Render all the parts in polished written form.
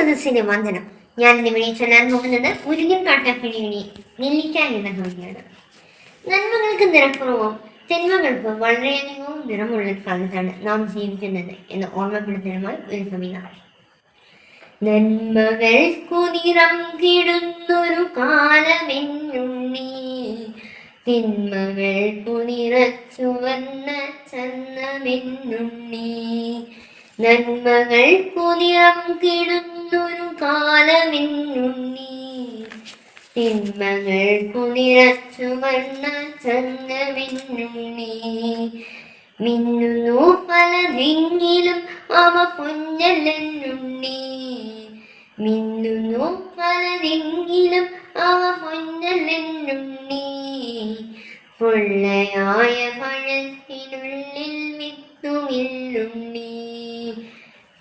സദസ്സിന്റെ വന്ദനം. ഞാൻ നിങ്ങളെ ചൊല്ലാൻ പോകുന്നത് മുരുകൻ കാട്ടാപ്പിഴി നെല്ലിക്ക എന്ന കവിതയാണ്. നന്മകൾക്ക് നിറക്കുറവും തിന്മകൾക്ക് വളരെയധികവും നിറമുള്ള കാലത്താണ് നാം ജീവിക്കുന്നത് എന്ന് ഓർമ്മപ്പെടുത്തലുമായി ഒരു കവിത. നന്മകൾക്കു നിറം കിടുന്നൊരു കാലമെന്നുണ്ണി, തിന്മകൾക്കു നിറച്ചു വന്ന ചന്ദമെന്നുണ്ണി. നന്മകൾക്കു നിറം കിടുന്നൊരു കാലമെന്നുണ്ണി, തിന്മകൾക്കു നിറച്ചു വന്ന ചന്ദമെന്നുണ്ണി. മിന്നുന്നു പലതെങ്കിലും അവ പൊന്നല്ലെന്നുണ്ണി, മിന്നുന്നു പലതെങ്കിലും അവ പൊന്നല്ലെന്നുണ്ണി. പൊള്ളയായ പഴത്തിനുള്ളിൽ വിത്തുമില്ലുണ്ണി,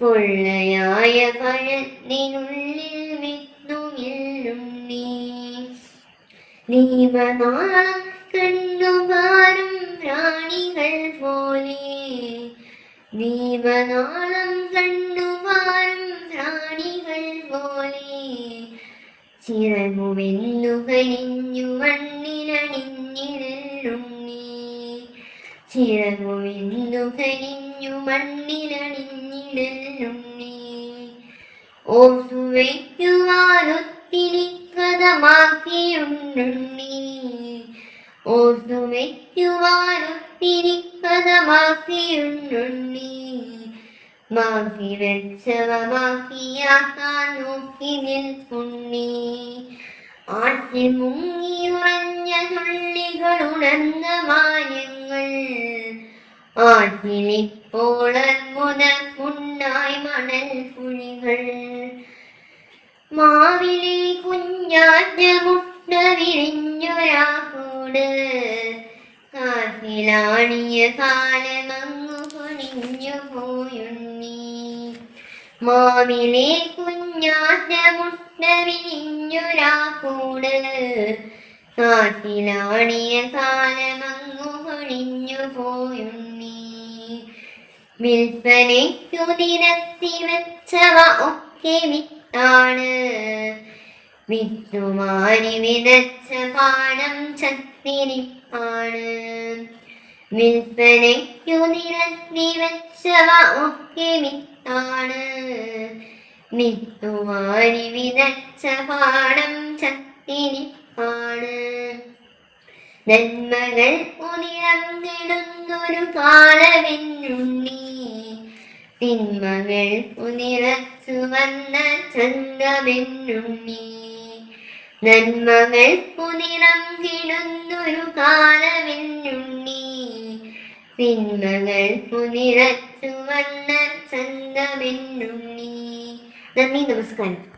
പൊള്ളയായ പഴത്തിനുള്ളിൽ വിത്തുമില്ലുണ്ണി. ദീപനാളം കണ്ണുകാരും പ്രാണികൾ പോലെ, ദീപനാളം കണ്ണുകാരും പ്രാണികൾ പോലെ. ചിറകുവെന്നു കരിഞ്ഞു മണ്ണിലണിഞ്ഞിടലുണ്ണി, ചിറകുവെന്നു കരിഞ്ഞു മണ്ണിലണിഞ്ഞിടലുണ്ണി. ഓർത്തു വയ്ക്കുവാനൊത്തിരി കഥമാക്കിയുണ്ണുണ്ണി, ഓർത്തു വയ്ക്കുവാനൊത്തിരി കഥമാക്കിയുണ്ണുണ്ണി. മാക്കി വെച്ചവ മാക്കിയാക്കാൻ നോക്കി നിൽപ്പുണ്ണി, ആറ്റിൽ മുങ്ങിയുറഞ്ഞ തുള്ളികളുണർന്ന മായങ്ങൾ. ആറ്റിലിപ്പോൾ അത്ഭുതമുണ്ടായി മണൽ കുഴികൾ. മാവിലെ കുഞ്ഞാറ്റ മുട്ട വിരിഞ്ഞൊരാകൂട്, കാറ്റിലാണിയ കാലമങ്ങു പൊളിഞ്ഞു പോയുണ്ണി. മാവിലെ കുഞ്ഞാറ്റ മുട്ട വിരിഞ്ഞൊരാകൂട്, കാറ്റിലാണിയ കാലമങ്ങു പൊളിഞ്ഞു പോയുണ്ണി. വിൽപ്പനയ്ക്കു നിരത്തി വെച്ചവ ഒക്കെ വിത്താണ്, വിത്തുമാരി വിതച്ച പാടം ചത്തിരിപ്പാണ്. വിൽപ്പനയ്ക്കു നിരത്തി വെച്ചവ ഒക്കെ വിത്താണ്, വിത്തുമാരി വിതച്ച പാടം ചത്തിരിപ്പാണ്. നന്മകൾ ഉനിരം നേടുന്നൊരു കാലമെന്നുണ്ണി, തിന്മകൾ ഉനിറച്ചു വന്ന ചന്തമെന്നുണ്ണി. നന്മകൾ ഉനിരം കിടുന്നൊരു കാലമെന്നുണ്ണി, തിന്മകൾ ഉനിറച്ചു വന്ന ചന്തമെന്നുണ്ണി. നന്ദി, നമസ്കാരം.